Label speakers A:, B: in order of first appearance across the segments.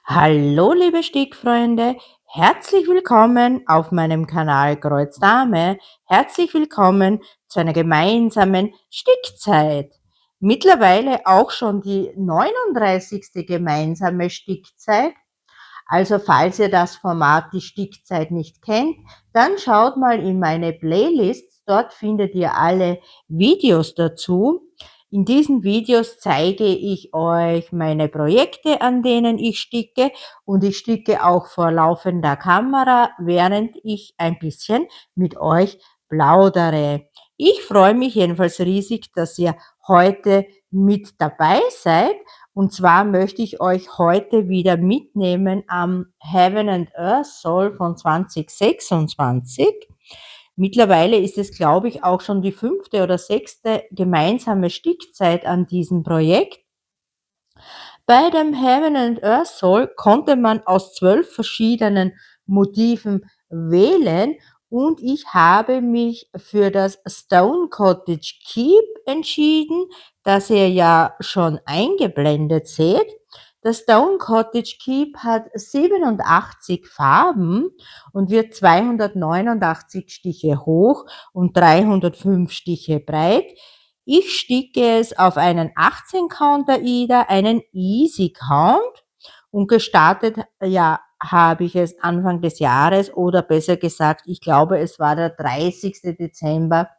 A: Hallo liebe Stickfreunde, herzlich willkommen auf meinem Kanal Kreuz Dame. Herzlich willkommen zu einer gemeinsamen Stickzeit. Mittlerweile auch schon die 39. gemeinsame Stickzeit. Also falls ihr das Format die Stickzeit nicht kennt, dann schaut mal in meine Playlists. Dort findet ihr alle Videos dazu. In diesen Videos zeige ich euch meine Projekte, an denen ich sticke, und ich sticke auch vor laufender Kamera, während ich ein bisschen mit euch plaudere. Ich freue mich jedenfalls riesig, dass ihr heute mit dabei seid. Und zwar möchte ich euch heute wieder mitnehmen am Heaven and Earth Soul von 2026. Mittlerweile ist es, glaube ich, auch schon die 5. oder 6. gemeinsame Stickzeit an diesem Projekt. Bei dem Heaven and Earth Soul konnte man aus 12 verschiedenen Motiven wählen, und ich habe mich für das Stone Cottage Keep entschieden, das ihr ja schon eingeblendet seht. Das Stone Cottage Keep hat 87 Farben und wird 289 Stiche hoch und 305 Stiche breit. Ich sticke es auf einen 18 Count AIDA, einen Easy Count, und gestartet, ja, habe ich es Anfang des Jahres, oder besser gesagt, ich glaube, es war der 30. Dezember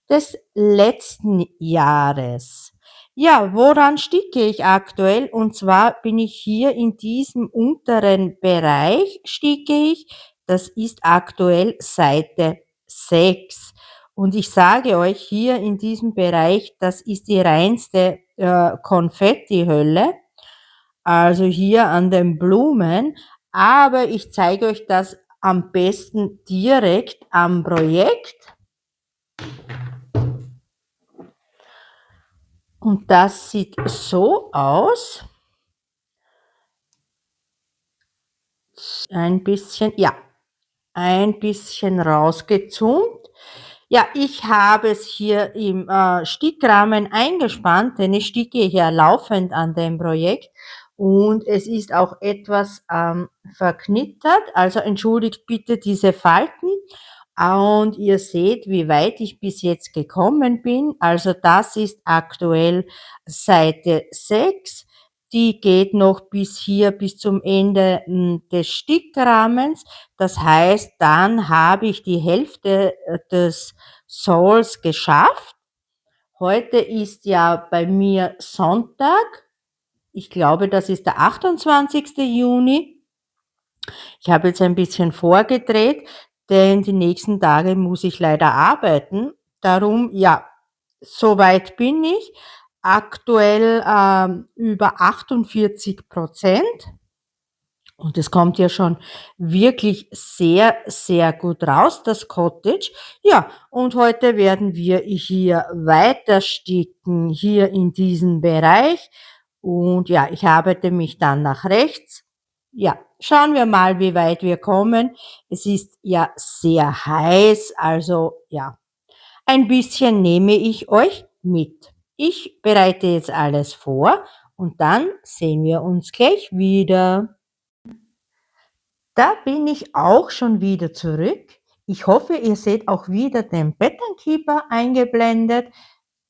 A: des letzten Jahres. Ja, woran sticke ich aktuell? Und zwar bin ich hier in diesem unteren Bereich sticke ich. Das ist aktuell Seite 6. Und ich sage euch, hier in diesem Bereich, das ist die reinste Konfettihölle, also hier an den Blumen. Aber ich zeige euch das am besten direkt am Projekt. Und das sieht so aus. Ein bisschen, ja, ein bisschen rausgezoomt. Ja, ich habe es hier im Stickrahmen eingespannt, denn ich sticke hier laufend an dem Projekt, und es ist auch etwas verknittert, also entschuldigt bitte diese Falten. Und ihr seht, wie weit ich bis jetzt gekommen bin. Also das ist aktuell Seite 6. Die geht noch bis hier, bis zum Ende des Stickrahmens. Das heißt, dann habe ich die Hälfte des Souls geschafft. Heute ist ja bei mir Sonntag. Ich glaube, das ist der 28. Juni. Ich habe jetzt ein bisschen vorgedreht, denn die nächsten Tage muss ich leider arbeiten. Darum, ja, soweit bin ich. Aktuell über 48%. Und es kommt ja schon wirklich sehr, sehr gut raus, das Cottage. Ja, und heute werden wir hier weiter sticken, hier in diesem Bereich. Und ja, ich arbeite mich dann nach rechts. Ja, schauen wir mal, wie weit wir kommen. Es ist ja sehr heiß, also ja, ein bisschen nehme ich euch mit. Ich bereite jetzt alles vor, und dann sehen wir uns gleich wieder. Da bin ich auch schon wieder zurück. Ich hoffe, ihr seht auch wieder den Pattern Keeper eingeblendet.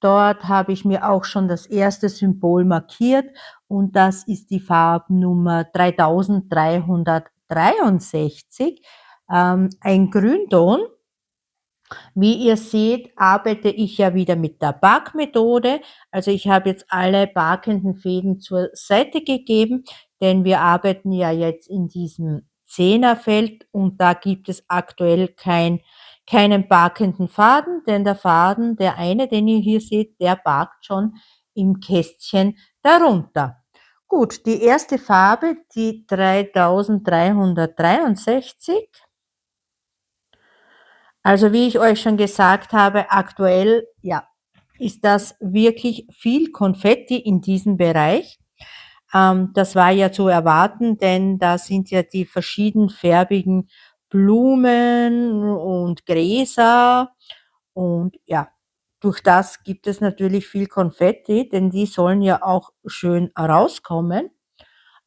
A: Dort habe ich mir auch schon das erste Symbol markiert, und das ist die Farbnummer 3363, ein Grünton. Wie ihr seht, arbeite ich ja wieder mit der Bark-Methode. Also ich habe jetzt alle barkenden Fäden zur Seite gegeben, denn wir arbeiten ja jetzt in diesem Zehnerfeld, und da gibt es aktuell keinen barkenden Faden, denn der Faden, der eine, den ihr hier seht, der barkt schon im Kästchen darunter. Gut, die erste Farbe, die 3363. Also wie ich euch schon gesagt habe, aktuell, ja, ist das wirklich viel Konfetti in diesem Bereich. Das war ja zu erwarten, denn da sind ja die verschiedenfarbigen Blumen und Gräser, und ja, durch das gibt es natürlich viel Konfetti, denn die sollen ja auch schön rauskommen.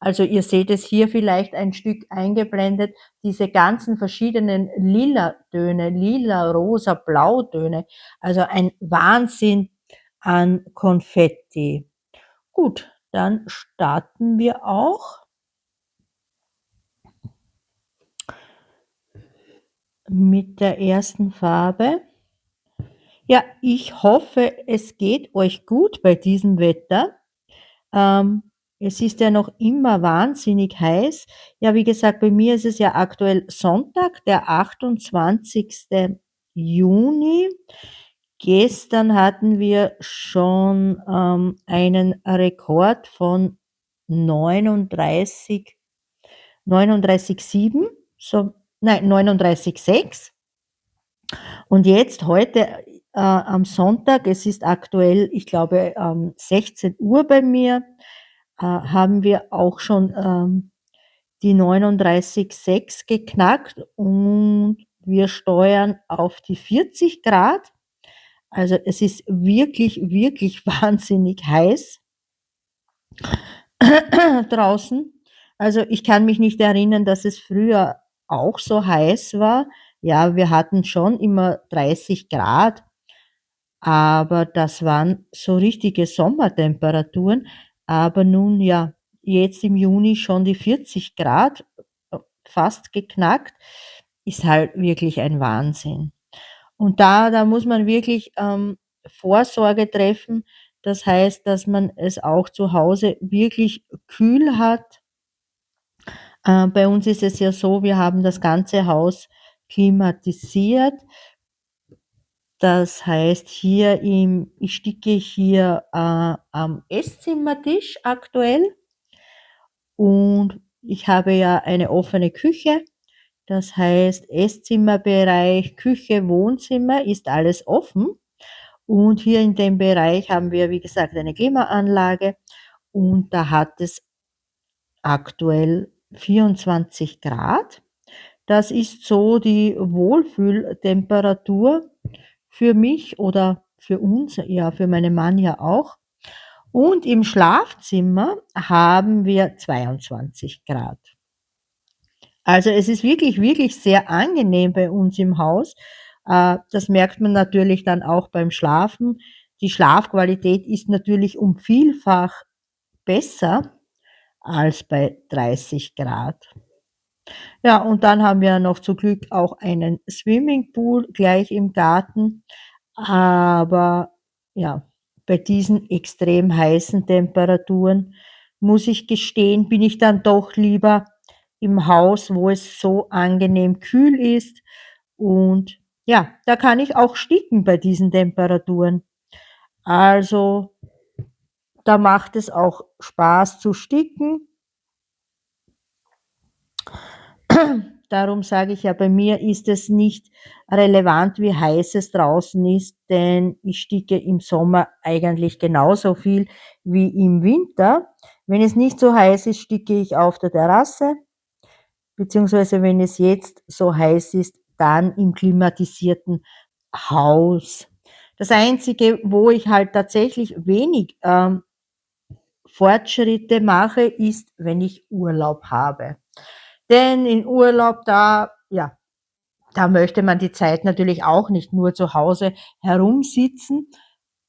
A: Also ihr seht es hier vielleicht ein Stück eingeblendet, diese ganzen verschiedenen Lila-Töne, lila, rosa, Blautöne, also ein Wahnsinn an Konfetti. Gut, dann starten wir auch mit der ersten Farbe. Ja, ich hoffe, es geht euch gut bei diesem Wetter. Ähm, Es ist ja noch immer wahnsinnig heiß. Ja, wie gesagt, bei mir ist es ja aktuell Sonntag, der 28. Juni. Gestern hatten wir schon einen Rekord von 39, 39,7, so, nein, 39,6. Und jetzt heute am Sonntag, es ist aktuell, ich glaube, 16 Uhr bei mir, haben wir auch schon die 39,6 geknackt und wir steuern auf die 40 Grad. Also es ist wirklich, wirklich wahnsinnig heiß draußen. Also ich kann mich nicht erinnern, dass es früher auch so heiß war. Ja, wir hatten schon immer 30 Grad, aber das waren so richtige Sommertemperaturen. Aber nun ja, jetzt im Juni schon die 40 Grad fast geknackt, ist halt wirklich ein Wahnsinn. Und da muss man wirklich Vorsorge treffen. Das heißt, dass man es auch zu Hause wirklich kühl hat. Bei uns ist es ja so, wir haben das ganze Haus klimatisiert. Das heißt, ich sticke hier am Esszimmertisch aktuell und ich habe ja eine offene Küche. Das heißt, Esszimmerbereich, Küche, Wohnzimmer ist alles offen. Und hier in dem Bereich haben wir, wie gesagt, eine Klimaanlage und da hat es aktuell 24 Grad. Das ist so die Wohlfühltemperatur für mich oder für uns, ja, für meinen Mann ja auch. Und im Schlafzimmer haben wir 22 Grad. Also es ist wirklich, wirklich sehr angenehm bei uns im Haus. Das merkt man natürlich dann auch beim Schlafen. Die Schlafqualität ist natürlich um Vielfach besser als bei 30 Grad. Ja, und dann haben wir noch zum Glück auch einen Swimmingpool gleich im Garten. Aber ja, bei diesen extrem heißen Temperaturen, muss ich gestehen, bin ich dann doch lieber im Haus, wo es so angenehm kühl ist. Und ja, da kann ich auch sticken bei diesen Temperaturen. Also, da macht es auch Spaß zu sticken. Darum sage ich ja, bei mir ist es nicht relevant, wie heiß es draußen ist, denn ich sticke im Sommer eigentlich genauso viel wie im Winter. Wenn es nicht so heiß ist, sticke ich auf der Terrasse, beziehungsweise wenn es jetzt so heiß ist, dann im klimatisierten Haus. Das Einzige, wo ich halt tatsächlich wenig Fortschritte mache, ist, wenn ich Urlaub habe. Denn in Urlaub, da möchte man die Zeit natürlich auch nicht nur zu Hause herumsitzen.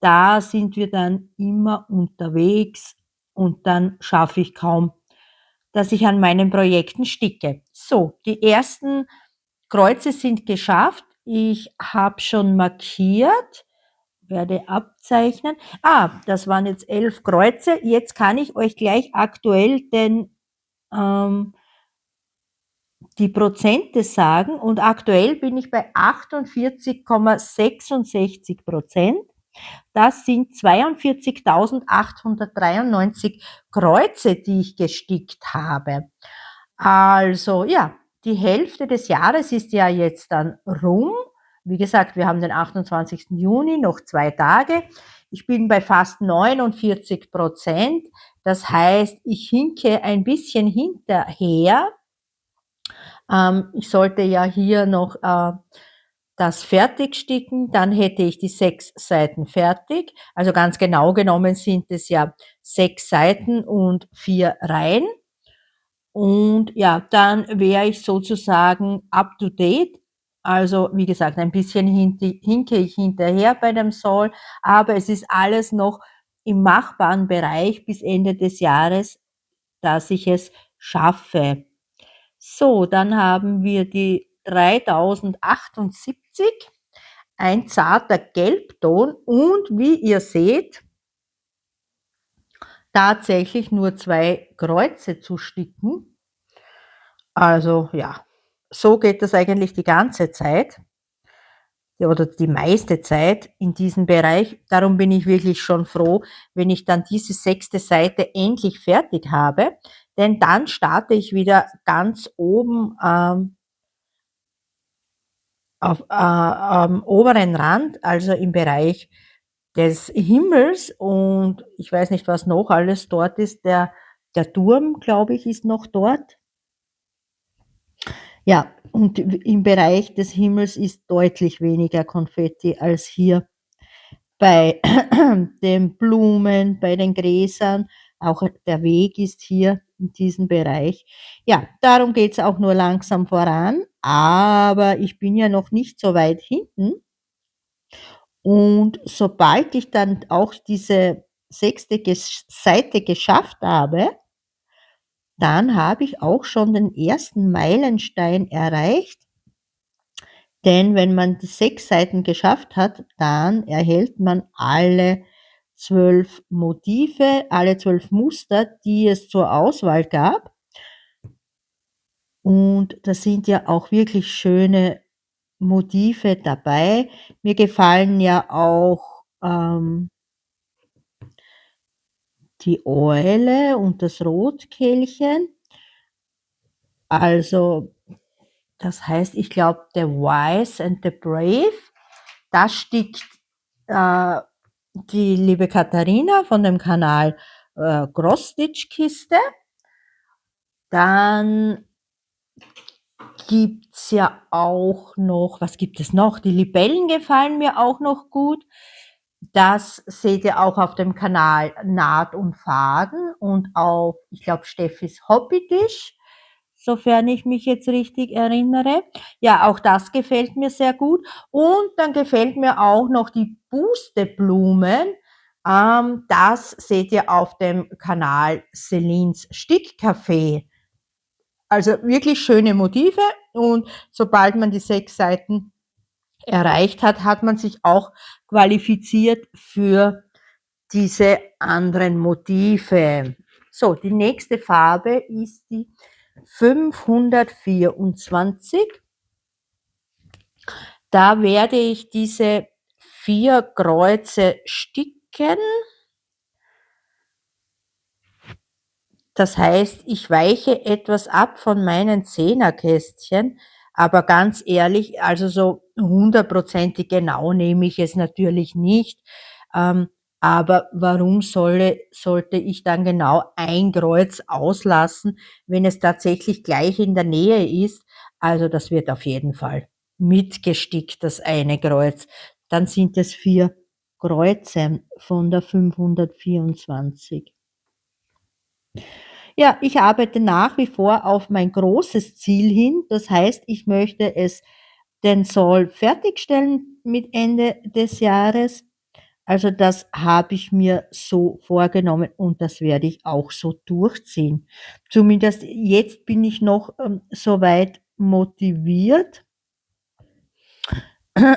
A: Da sind wir dann immer unterwegs und dann schaffe ich kaum, dass ich an meinen Projekten sticke. So, die ersten Kreuze sind geschafft. Ich habe schon markiert, werde abzeichnen. Das waren jetzt 11 Kreuze. Jetzt kann ich euch gleich aktuell ähm, die Prozente sagen und aktuell bin ich bei 48,66%. Das sind 42.893 Kreuze, die ich gestickt habe. Also ja, die Hälfte des Jahres ist ja jetzt dann rum. Wie gesagt, wir haben den 28. Juni, noch 2 Tage. Ich bin bei fast 49%. Das heißt, ich hinke ein bisschen hinterher. Ich sollte ja hier noch das fertig sticken, dann hätte ich die 6 Seiten fertig. Also ganz genau genommen sind es ja 6 Seiten und 4 Reihen. Und ja, dann wäre ich sozusagen up to date. Also, wie gesagt, ein bisschen hinke ich hinterher bei dem Soll, aber es ist alles noch im machbaren Bereich bis Ende des Jahres, dass ich es schaffe. So, dann haben wir die 3078, ein zarter Gelbton und wie ihr seht, tatsächlich nur 2 Kreuze zu sticken. Also ja, so geht das eigentlich die ganze Zeit oder die meiste Zeit in diesem Bereich. Darum bin ich wirklich schon froh, wenn ich dann diese 6. Seite endlich fertig habe, denn dann starte ich wieder ganz oben, am oberen Rand, also im Bereich des Himmels und ich weiß nicht, was noch alles dort ist. Der Turm, glaube ich, ist noch dort. Ja, und im Bereich des Himmels ist deutlich weniger Konfetti als hier bei den Blumen, bei den Gräsern. Auch der Weg ist hier in diesem Bereich. Ja, darum geht's auch nur langsam voran, aber ich bin ja noch nicht so weit hinten. Und sobald ich dann auch diese 6. Seite geschafft habe, dann habe ich auch schon den ersten Meilenstein erreicht. Denn wenn man die 6 Seiten geschafft hat, dann erhält man alle 12 Motive, alle 12 Muster, die es zur Auswahl gab. Und da sind ja auch wirklich schöne Motive dabei. Mir gefallen ja auch die Eule und das Rotkehlchen. Also, das heißt, ich glaube, The Wise and the Brave. Da stickt die liebe Katharina von dem Kanal Cross-Stitch-Kiste. Dann gibt's ja auch noch, was gibt es noch? Die Libellen gefallen mir auch noch gut. Das seht ihr auch auf dem Kanal Naht und Faden und auf, ich glaube, Steffis Hobbytisch, sofern ich mich jetzt richtig erinnere. Ja, auch das gefällt mir sehr gut. Und dann gefällt mir auch noch die Pusteblumen. Das seht ihr auf dem Kanal Celines Stickcafé. Also wirklich schöne Motive und sobald man die 6 Seiten erreicht hat, hat man sich auch qualifiziert für diese anderen Motive. So, die nächste Farbe ist die 524. Da werde ich diese 4 Kreuze sticken. Das heißt, ich weiche etwas ab von meinen Zehnerkästchen, aber ganz ehrlich, also so 100%ig genau nehme ich es natürlich nicht. Aber warum sollte ich dann genau ein Kreuz auslassen, wenn es tatsächlich gleich in der Nähe ist? Also das wird auf jeden Fall mitgestickt, das eine Kreuz. Dann sind es 4 Kreuze von der 524. Ja, ich arbeite nach wie vor auf mein großes Ziel hin. Das heißt, ich möchte den Soll fertigstellen mit Ende des Jahres. Also das habe ich mir so vorgenommen und das werde ich auch so durchziehen. Zumindest jetzt bin ich noch soweit motiviert.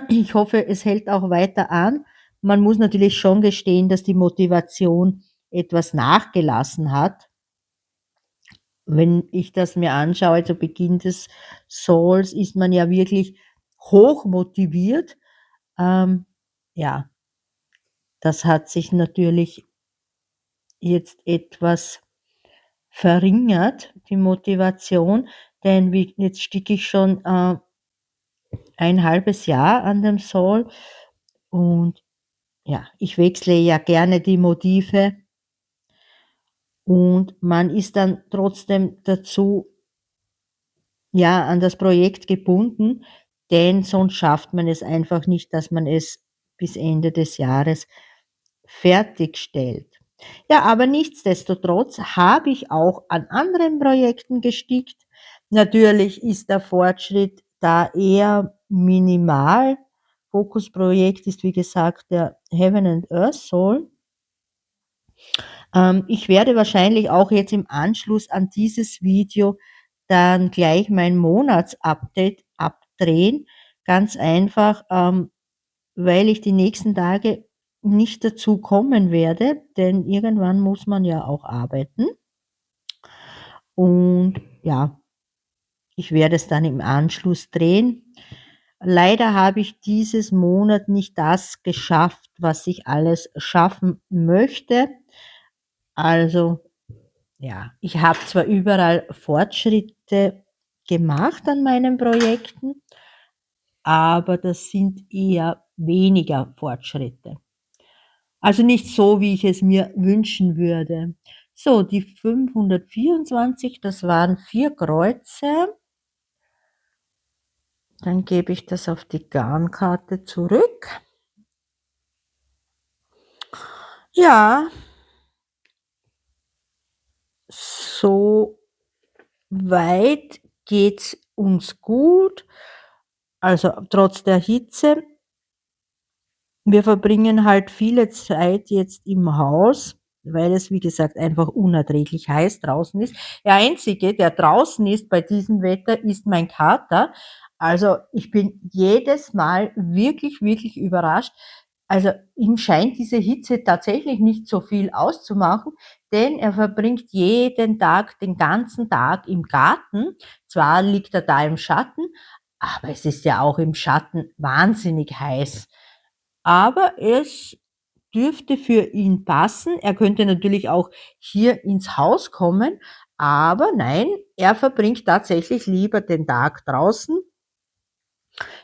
A: Ich hoffe, es hält auch weiter an. Man muss natürlich schon gestehen, dass die Motivation etwas nachgelassen hat. Wenn ich das mir anschaue, zu Beginn des Souls ist man ja wirklich hoch motiviert. Ja, das hat sich natürlich jetzt etwas verringert, die Motivation, denn jetzt sticke ich schon ein halbes Jahr an dem Soul und ja, ich wechsle ja gerne die Motive und man ist dann trotzdem dazu ja, an das Projekt gebunden, denn sonst schafft man es einfach nicht, dass man es bis Ende des Jahres fertigstellt. Ja, aber nichtsdestotrotz habe ich auch an anderen Projekten gestickt. Natürlich ist der Fortschritt da eher minimal. Fokusprojekt ist, wie gesagt, der Heaven and Earth Soul. Ich werde wahrscheinlich auch jetzt im Anschluss an dieses Video dann gleich mein Monatsupdate abdrehen. Ganz einfach, weil ich die nächsten Tage nicht dazu kommen werde, denn irgendwann muss man ja auch arbeiten. Und ja, ich werde es dann im Anschluss drehen. Leider habe ich dieses Monat nicht das geschafft, was ich alles schaffen möchte. Also ja, ich habe zwar überall Fortschritte gemacht an meinen Projekten, aber das sind eher weniger Fortschritte. Also nicht so, wie ich es mir wünschen würde. So, die 524, das waren 4 Kreuze. Dann gebe ich das auf die Garnkarte zurück. Ja, so weit geht's uns gut. Also trotz der Hitze. Wir verbringen halt viele Zeit jetzt im Haus, weil es, wie gesagt, einfach unerträglich heiß draußen ist. Der Einzige, der draußen ist bei diesem Wetter, ist mein Kater. Also ich bin jedes Mal wirklich, wirklich überrascht. Also ihm scheint diese Hitze tatsächlich nicht so viel auszumachen, denn er verbringt jeden Tag, den ganzen Tag im Garten. Zwar liegt er da im Schatten, aber es ist ja auch im Schatten wahnsinnig heiß. Aber es dürfte für ihn passen. Er könnte natürlich auch hier ins Haus kommen, aber nein, er verbringt tatsächlich lieber den Tag draußen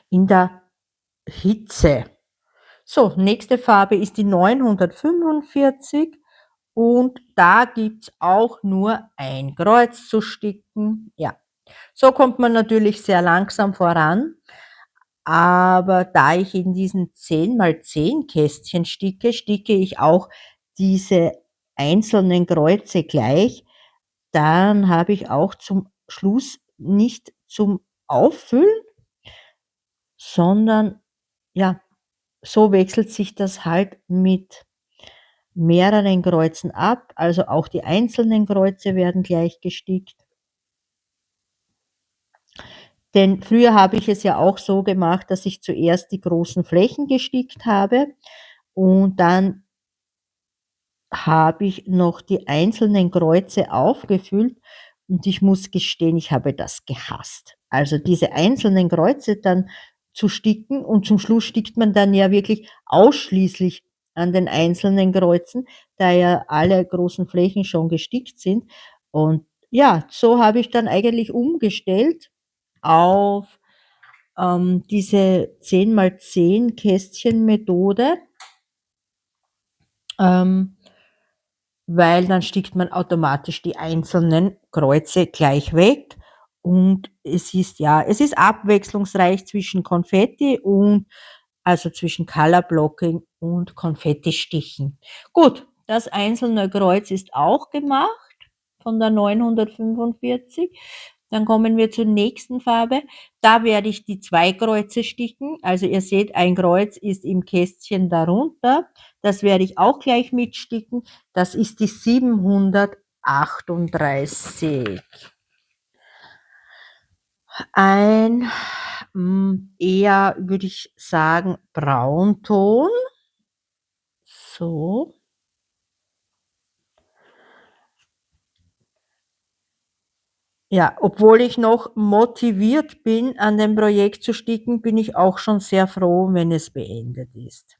A: in der Hitze. So, nächste Farbe ist die 945 und da gibt's auch nur ein Kreuz zu sticken. Ja, so kommt man natürlich sehr langsam voran. Aber da ich in diesen 10x10 Kästchen sticke, sticke ich auch diese einzelnen Kreuze gleich. Dann habe ich auch zum Schluss nicht zum Auffüllen, sondern ja, so wechselt sich das halt mit mehreren Kreuzen ab. Also auch die einzelnen Kreuze werden gleich gestickt. Denn früher habe ich es ja auch so gemacht, dass ich zuerst die großen Flächen gestickt habe und dann habe ich noch die einzelnen Kreuze aufgefüllt und ich muss gestehen, ich habe das gehasst. Also diese einzelnen Kreuze dann zu sticken und zum Schluss stickt man dann ja wirklich ausschließlich an den einzelnen Kreuzen, da ja alle großen Flächen schon gestickt sind. Und ja, so habe ich dann eigentlich umgestellt auf diese 10x10 Kästchen Methode. Ähm, weil dann stickt man automatisch die einzelnen Kreuze gleich weg und es ist abwechslungsreich zwischen Konfetti und also zwischen Color Blocking und Konfettistichen. Gut, das einzelne Kreuz ist auch gemacht von der 945. Dann kommen wir zur nächsten Farbe. Da werde ich die 2 Kreuze sticken. Also ihr seht, ein Kreuz ist im Kästchen darunter. Das werde ich auch gleich mitsticken. Das ist die 738. Ein eher, würde ich sagen, Braunton. So. Ja, obwohl ich noch motiviert bin, an dem Projekt zu sticken, bin ich auch schon sehr froh, wenn es beendet ist.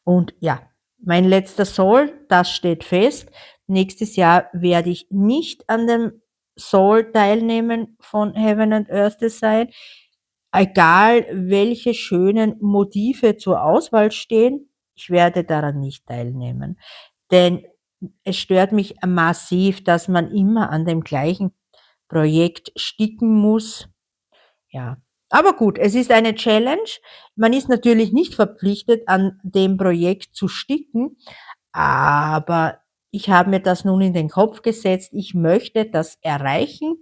A: Und ja, mein letzter Soul, das steht fest. Nächstes Jahr werde ich nicht an dem Soul teilnehmen von Heaven and Earth Design. Egal, welche schönen Motive zur Auswahl stehen, ich werde daran nicht teilnehmen. Denn es stört mich massiv, dass man immer an dem gleichen Projekt sticken muss. Ja, aber gut, es ist eine Challenge. Man ist natürlich nicht verpflichtet, an dem Projekt zu sticken, Aber ich habe mir das nun in den Kopf gesetzt, ich möchte das erreichen.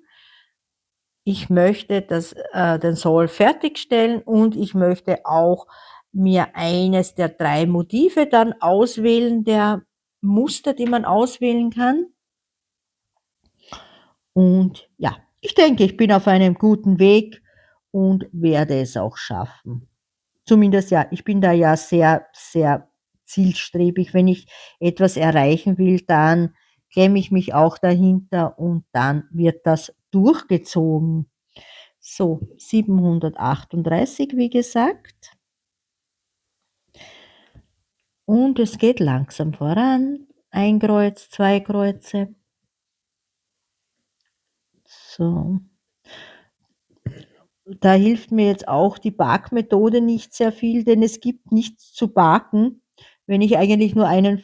A: Ich möchte den Soll fertigstellen und ich möchte auch mir eines der 3 Motive dann auswählen, der Muster, die man auswählen kann. Und ja, ich denke, ich bin auf einem guten Weg und werde es auch schaffen. Zumindest ja, ich bin da ja sehr, sehr zielstrebig. Wenn ich etwas erreichen will, dann klemme ich mich auch dahinter und dann wird das durchgezogen. So, 738, wie gesagt. Und es geht langsam voran. Ein Kreuz, 2 Kreuze. So. Da hilft mir jetzt auch die Backmethode nicht sehr viel, denn es gibt nichts zu backen, wenn ich eigentlich nur ein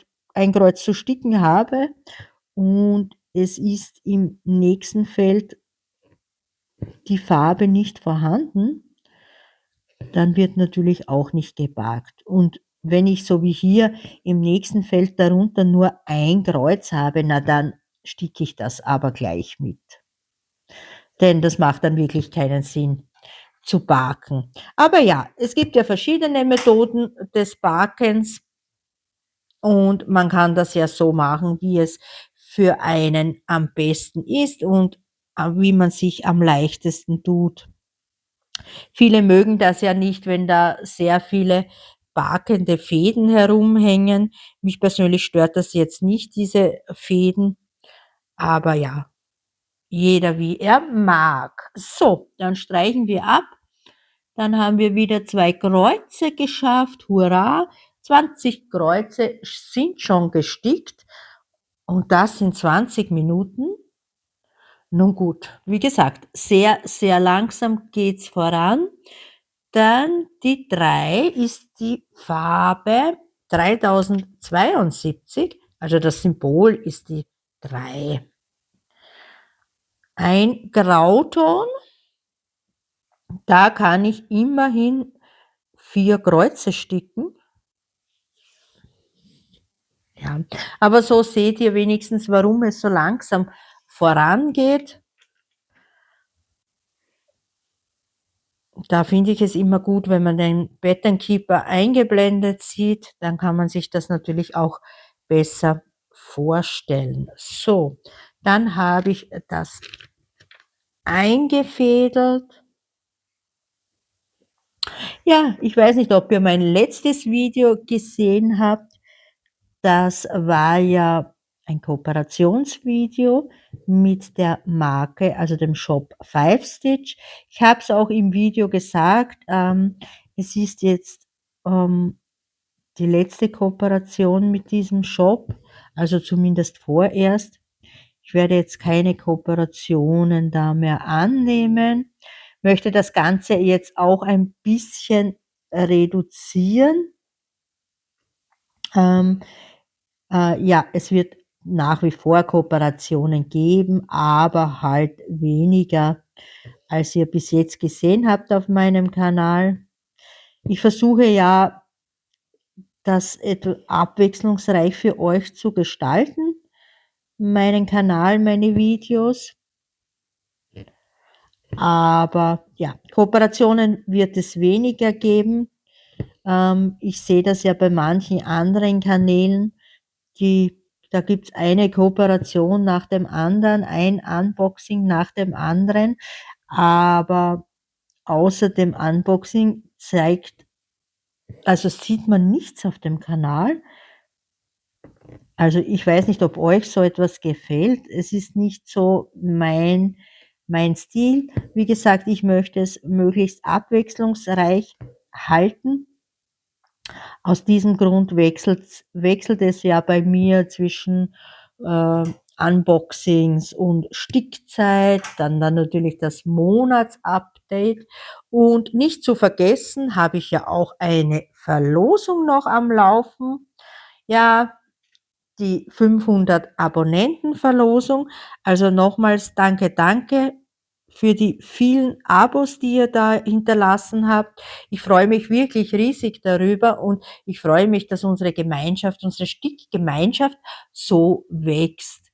A: Kreuz zu sticken habe und es ist im nächsten Feld die Farbe nicht vorhanden, dann wird natürlich auch nicht gebackt. Und wenn ich so wie hier im nächsten Feld darunter nur ein Kreuz habe, na dann sticke ich das aber gleich mit. Denn das macht dann wirklich keinen Sinn zu baken. Aber ja, es gibt ja verschiedene Methoden des Bakens und man kann das ja so machen, wie es für einen am besten ist und wie man sich am leichtesten tut. Viele mögen das ja nicht, wenn da sehr viele bakende Fäden herumhängen. Mich persönlich stört das jetzt nicht, diese Fäden, aber ja, jeder wie er mag. So, dann streichen wir ab. Dann haben wir wieder 2 Kreuze geschafft. Hurra! 20 Kreuze sind schon gestickt und das in 20 Minuten. Nun gut, wie gesagt, sehr, sehr langsam geht's voran. Dann die 3 ist die Farbe 3072, also das Symbol ist die 3. Ein Grauton, da kann ich immerhin 4 Kreuze sticken. Ja, aber so seht ihr wenigstens, warum es so langsam vorangeht. Da finde ich es immer gut, wenn man den Pattern Keeper eingeblendet sieht, dann kann man sich das natürlich auch besser vorstellen. So, dann habe ich das eingefädelt. Ja, ich weiß nicht, ob ihr mein letztes Video gesehen habt. Das war ja ein Kooperationsvideo mit der Marke, also dem Shop 5 Stitch. Ich habe es auch im Video gesagt, es ist jetzt die letzte Kooperation mit diesem Shop, also zumindest vorerst. Ich werde jetzt keine Kooperationen da mehr annehmen, möchte das Ganze jetzt auch ein bisschen reduzieren. Ja, es wird nach wie vor Kooperationen geben, aber halt weniger, als ihr bis jetzt gesehen habt auf meinem Kanal. Ich versuche ja, das abwechslungsreich für euch zu gestalten, meinen Kanal, meine Videos. Aber ja, Kooperationen wird es weniger geben. Ich sehe das ja bei manchen anderen Kanälen, da gibt's eine Kooperation nach dem anderen, ein Unboxing nach dem anderen, aber außer dem Unboxing sieht man nichts auf dem Kanal. Also ich weiß nicht, ob euch so etwas gefällt. Es ist nicht so mein Stil. Wie gesagt, ich möchte es möglichst abwechslungsreich halten. Aus diesem Grund wechselt es ja bei mir zwischen Unboxings und Stickzeit, dann natürlich das Monatsupdate und nicht zu vergessen habe ich ja auch eine Verlosung noch am Laufen. Ja, die 500 Abonnenten-Verlosung. Also nochmals danke, danke für die vielen Abos, die ihr da hinterlassen habt. Ich freue mich wirklich riesig darüber und ich freue mich, dass unsere Gemeinschaft, unsere Stickgemeinschaft so wächst.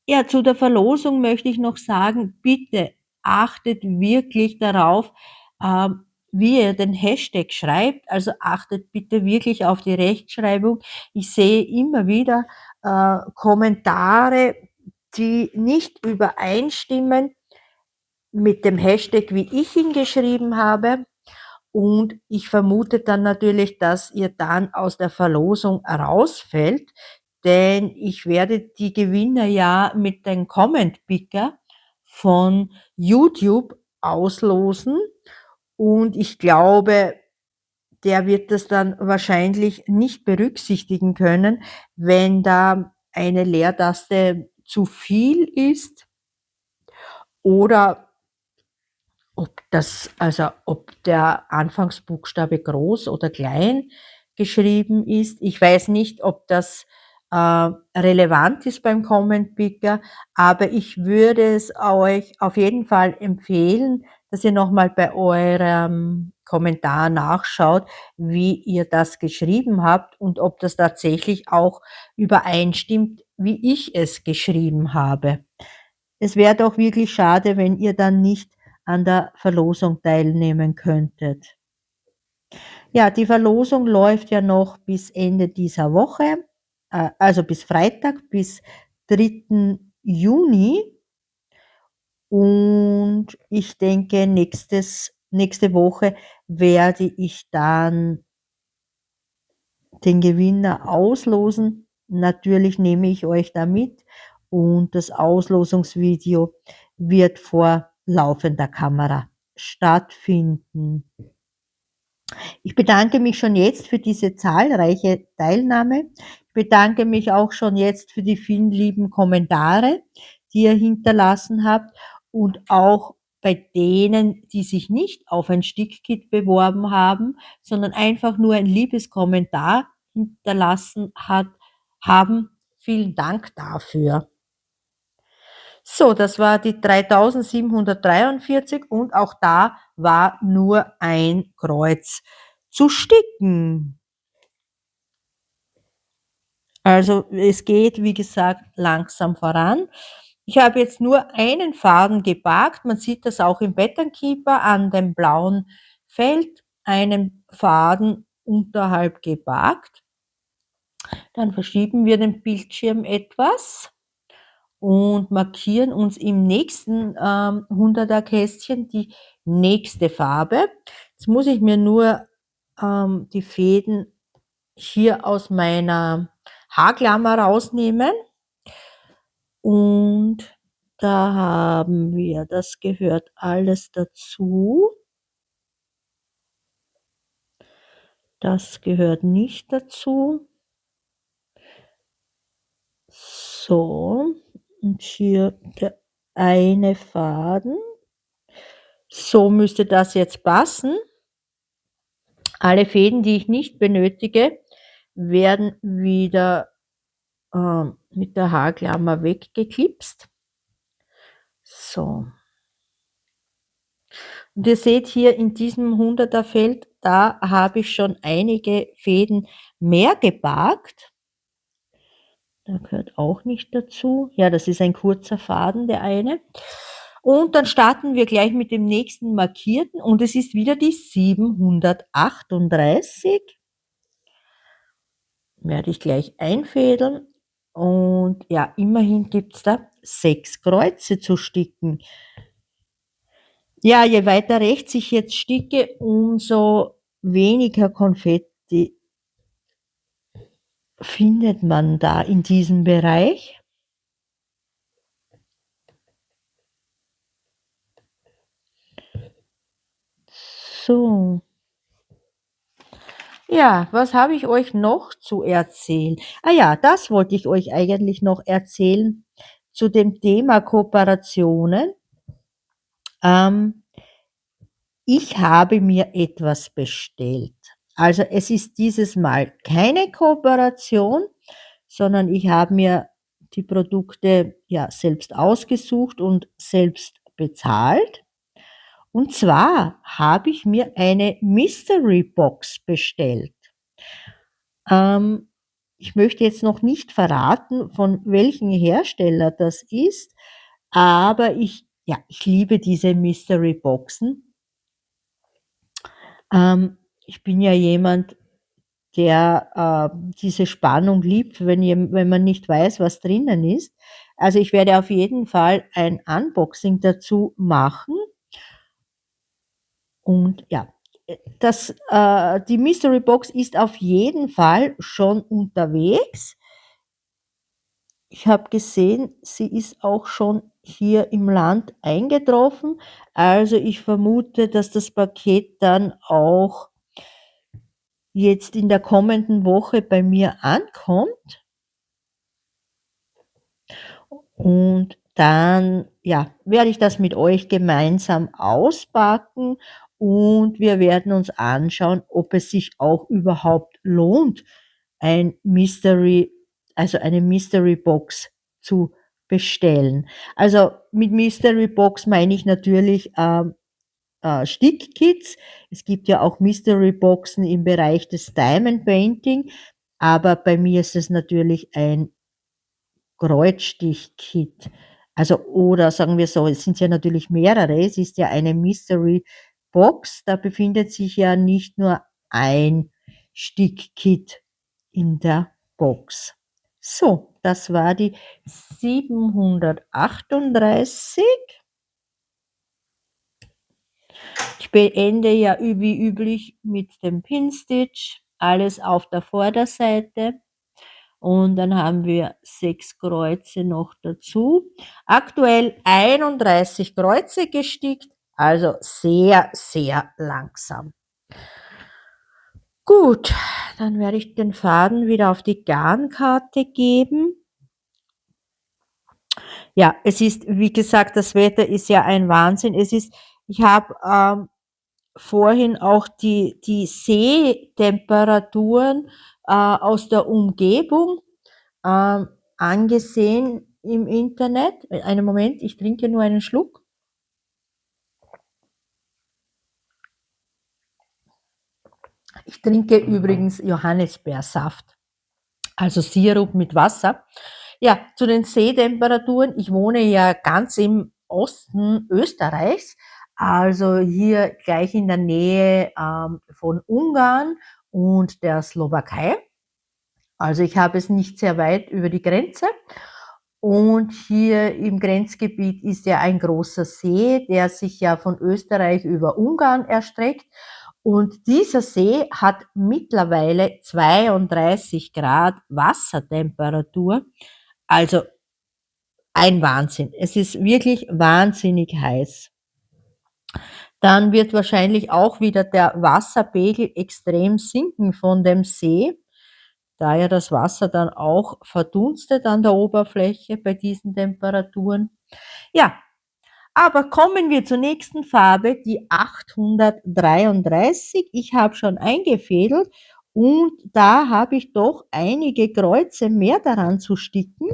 A: Ja, zu der Verlosung möchte ich noch sagen, bitte achtet wirklich darauf, wie ihr den Hashtag schreibt. Also achtet bitte wirklich auf die Rechtschreibung. Ich sehe immer wieder Kommentare, die nicht übereinstimmen mit dem Hashtag, wie ich ihn geschrieben habe. Und ich vermute dann natürlich, dass ihr dann aus der Verlosung rausfällt, denn ich werde die Gewinner ja mit dem Comment Picker von YouTube auslosen und ich glaube, der wird das dann wahrscheinlich nicht berücksichtigen können, wenn da eine Leertaste zu viel ist oder ob der Anfangsbuchstabe groß oder klein geschrieben ist. Ich weiß nicht, ob das relevant ist beim Comment Picker, aber ich würde es euch auf jeden Fall empfehlen, dass ihr nochmal bei eurem Kommentar nachschaut, wie ihr das geschrieben habt und ob das tatsächlich auch übereinstimmt, wie ich es geschrieben habe. Es wäre doch wirklich schade, wenn ihr dann nicht an der Verlosung teilnehmen könntet. Ja, die Verlosung läuft ja noch bis Ende dieser Woche, also bis Freitag, bis 3. Juni. Und ich denke, nächste Woche werde ich dann den Gewinner auslosen. Natürlich nehme ich euch da mit und das Auslosungsvideo wird vor laufender Kamera stattfinden. Ich bedanke mich schon jetzt für diese zahlreiche Teilnahme. Ich bedanke mich auch schon jetzt für die vielen lieben Kommentare, die ihr hinterlassen habt und auch bei denen, die sich nicht auf ein Stickkit beworben haben, sondern einfach nur ein liebes Kommentar hinterlassen haben. Vielen Dank dafür. So, das war die 3743 und auch da war nur ein Kreuz zu sticken. Also es geht, wie gesagt, langsam voran. Ich habe jetzt nur einen Faden gebackt. Man sieht das auch im Pattern Keeper an dem blauen Feld. Einen Faden unterhalb gebackt. Dann verschieben wir den Bildschirm etwas und markieren uns im nächsten 100er Kästchen die nächste Farbe. Jetzt muss ich mir nur die Fäden hier aus meiner Haarklammer rausnehmen und da haben wir, das gehört alles dazu. Das gehört nicht dazu. So, und hier der eine Faden. So müsste das jetzt passen. Alle Fäden, die ich nicht benötige, werden wieder mit der Haarklammer weggeklipst. So. Und ihr seht hier in diesem 100er Feld, da habe ich schon einige Fäden mehr gebackt. Da gehört auch nicht dazu. Ja, das ist ein kurzer Faden, der eine. Und dann starten wir gleich mit dem nächsten markierten und es ist wieder die 738. Werde ich gleich einfädeln und ja, immerhin gibt es da 6 Kreuze zu sticken. Ja, je weiter rechts ich jetzt sticke, umso weniger Konfetti findet man da in diesem Bereich. So. Ja, was habe ich euch noch zu erzählen? Ah ja, das wollte ich euch eigentlich noch erzählen zu dem Thema Kooperationen. Ich habe mir etwas bestellt. Also es ist dieses Mal keine Kooperation, sondern ich habe mir die Produkte ja selbst ausgesucht und selbst bezahlt. Und zwar habe ich mir eine Mystery Box bestellt. Ähm, Ich möchte jetzt noch nicht verraten, von welchem Hersteller das ist, aber ich liebe diese Mystery Boxen. Ich bin ja jemand, der, diese Spannung liebt, wenn man nicht weiß, was drinnen ist. Also, ich werde auf jeden Fall ein Unboxing dazu machen und ja, die Mystery Box ist auf jeden Fall schon unterwegs. Ich habe gesehen, sie ist auch schon hier im Land eingetroffen. Also, ich vermute, dass das Paket dann auch jetzt in der kommenden Woche bei mir ankommt. Und dann, ja, werde ich das mit euch gemeinsam auspacken und wir werden uns anschauen, ob es sich auch überhaupt lohnt, ein Mystery also eine Mystery Box zu bestellen. Also, mit Mystery Box meine ich natürlich, Stickkits. Es gibt ja auch Mystery Boxen im Bereich des Diamond Painting, aber bei mir ist es natürlich ein Kreuzstichkit. Also, oder sagen wir so, es sind ja natürlich mehrere. Es ist ja eine Mystery Box. Da befindet sich ja nicht nur ein Stickkit in der Box. So, das war die 738. Ich beende ja wie üblich mit dem Pinstitch, alles auf der Vorderseite. Und dann haben wir 6 Kreuze noch dazu. Aktuell 31 Kreuze gestickt, also sehr, sehr langsam. Gut, dann werde ich den Faden wieder auf die Garnkarte geben. Ja, es ist, wie gesagt, das Wetter ist ja ein Wahnsinn. Ich habe vorhin auch die Seetemperaturen aus der Umgebung ähm, angesehen im Internet. Einen Moment, ich trinke nur einen Schluck. Ich trinke übrigens Johannisbeersaft, also Sirup mit Wasser. Ja, zu den Seetemperaturen. Ich wohne ja ganz im Osten Österreichs, also hier gleich in der Nähe von Ungarn und der Slowakei. Also ich habe es nicht sehr weit über die Grenze. Und hier im Grenzgebiet ist ja ein großer See, der sich ja von Österreich über Ungarn erstreckt. Und dieser See hat mittlerweile 32 Grad Wassertemperatur. Also ein Wahnsinn. Es ist wirklich wahnsinnig heiß. Dann wird wahrscheinlich auch wieder der Wasserpegel extrem sinken von dem See, da ja das Wasser dann auch verdunstet an der Oberfläche bei diesen Temperaturen. Ja, aber kommen wir zur nächsten Farbe, die 833. Ich habe schon eingefädelt und da habe ich doch einige Kreuze mehr daran zu sticken.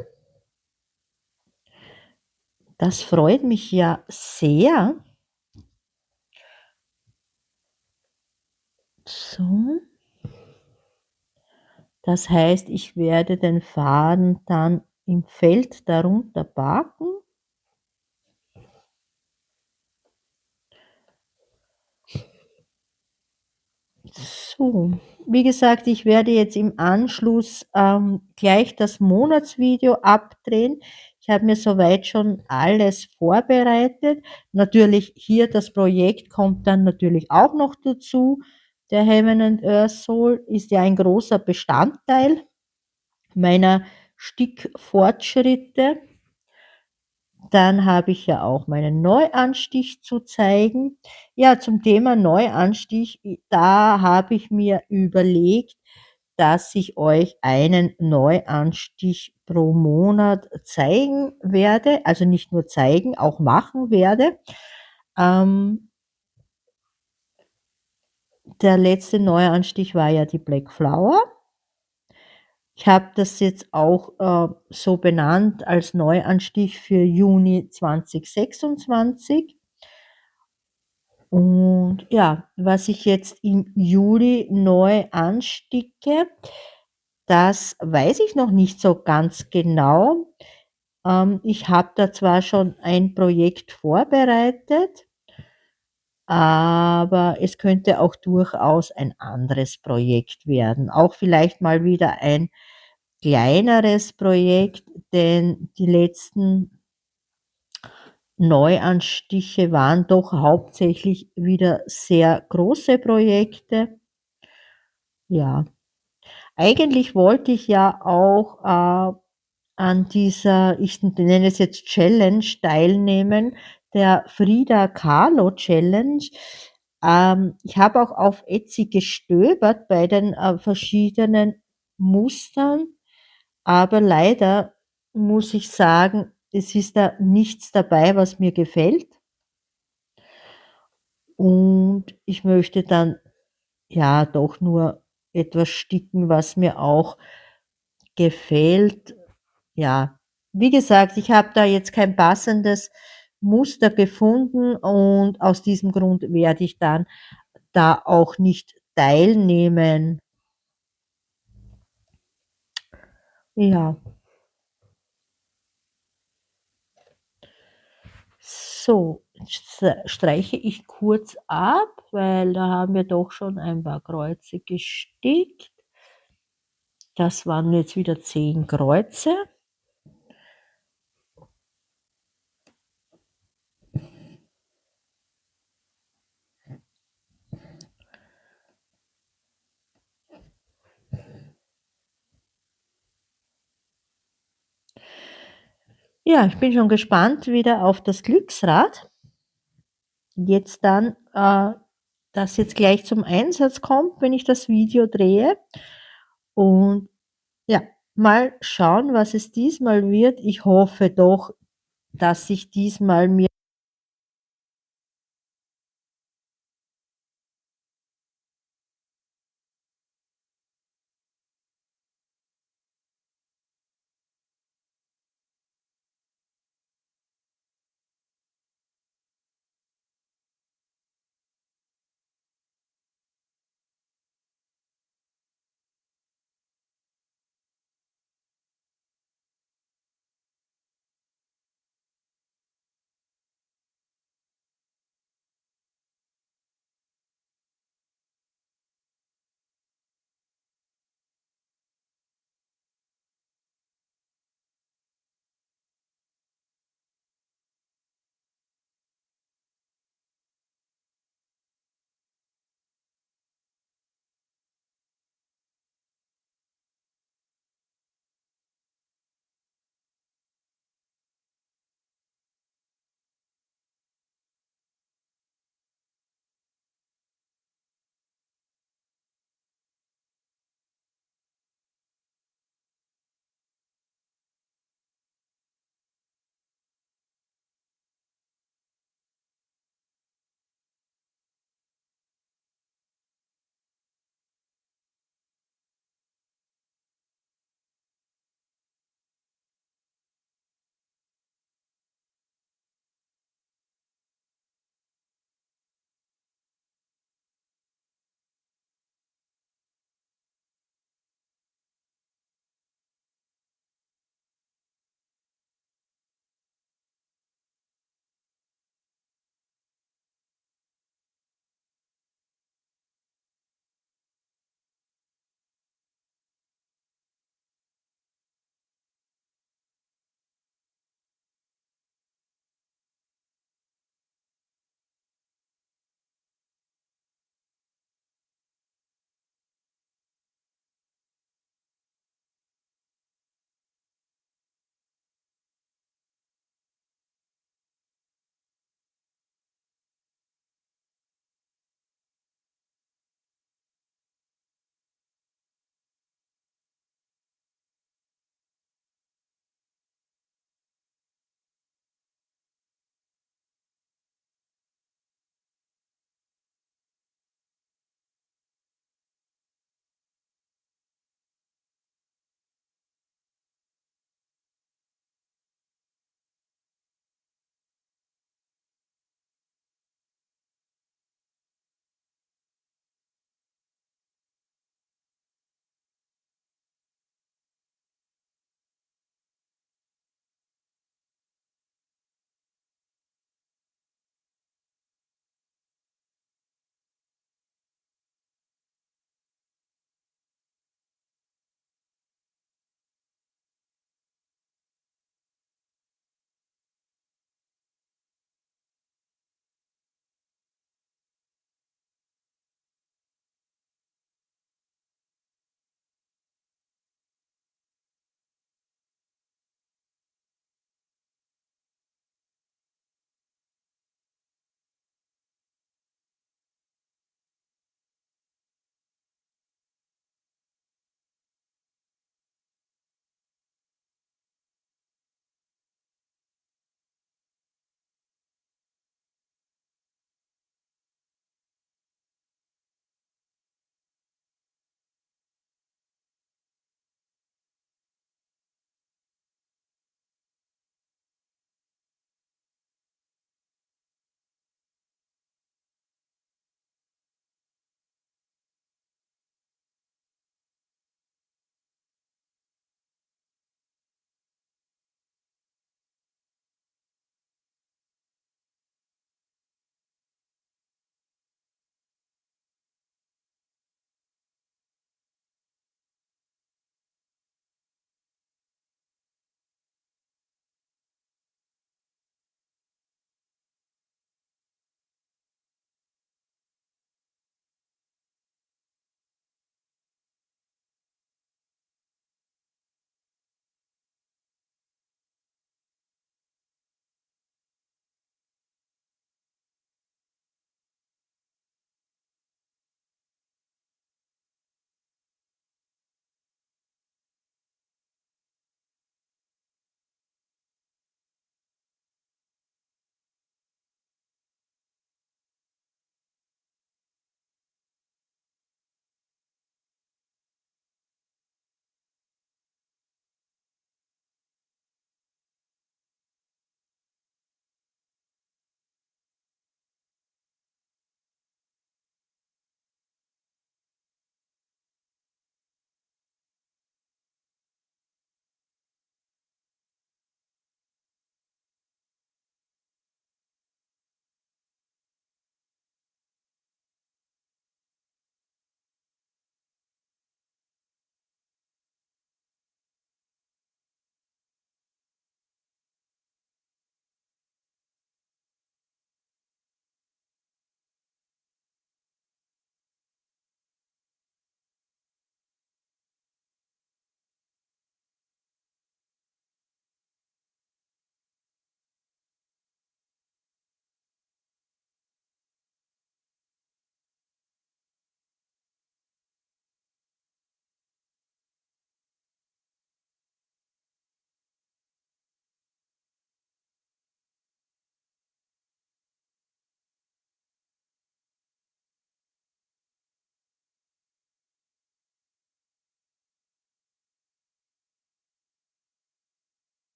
A: Das freut mich ja sehr. So. Das heißt, ich werde den Faden dann im Feld darunter parken. So, wie gesagt, ich werde jetzt im Anschluss gleich das Monatsvideo abdrehen. Ich habe mir soweit schon alles vorbereitet. Natürlich hier das Projekt kommt dann natürlich auch noch dazu. Der Heaven and Earth Soul ist ja ein großer Bestandteil meiner Stickfortschritte. Dann habe ich ja auch meinen Neuanstich zu zeigen. Ja, zum Thema Neuanstich, da habe ich mir überlegt, dass ich euch einen Neuanstich pro Monat zeigen werde, also nicht nur zeigen, auch machen werde. Ähm, Der letzte Neuanstich war ja die Black Flower. Ich habe das jetzt auch, so benannt als Neuanstich für Juni 2026. Und ja, was ich jetzt im Juli neu ansticke, das weiß ich noch nicht so ganz genau. Ich habe da zwar schon ein Projekt vorbereitet, aber es könnte auch durchaus ein anderes Projekt werden. Auch vielleicht mal wieder ein kleineres Projekt, denn die letzten Neuanstiche waren doch hauptsächlich wieder sehr große Projekte. Ja, eigentlich wollte ich ja auch, an dieser, ich nenne es jetzt Challenge teilnehmen, der Frida Kahlo Challenge. Ich habe auch auf Etsy gestöbert bei den, verschiedenen Mustern, aber leider muss ich sagen, es ist da nichts dabei, was mir gefällt. Und ich möchte dann, ja, doch nur etwas sticken, was mir auch gefällt. Ja, wie gesagt, ich habe da jetzt kein passendes Muster gefunden und aus diesem Grund werde ich dann da auch nicht teilnehmen. Ja, so, jetzt streiche ich kurz ab, weil da haben wir doch schon ein paar Kreuze gestickt. Das waren jetzt wieder 10 Kreuze. Ja, ich bin schon gespannt wieder auf das Glücksrad. Jetzt dann, das jetzt gleich zum Einsatz kommt, wenn ich das Video drehe. Und ja, mal schauen, was es diesmal wird. Ich hoffe doch, dass ich diesmal mir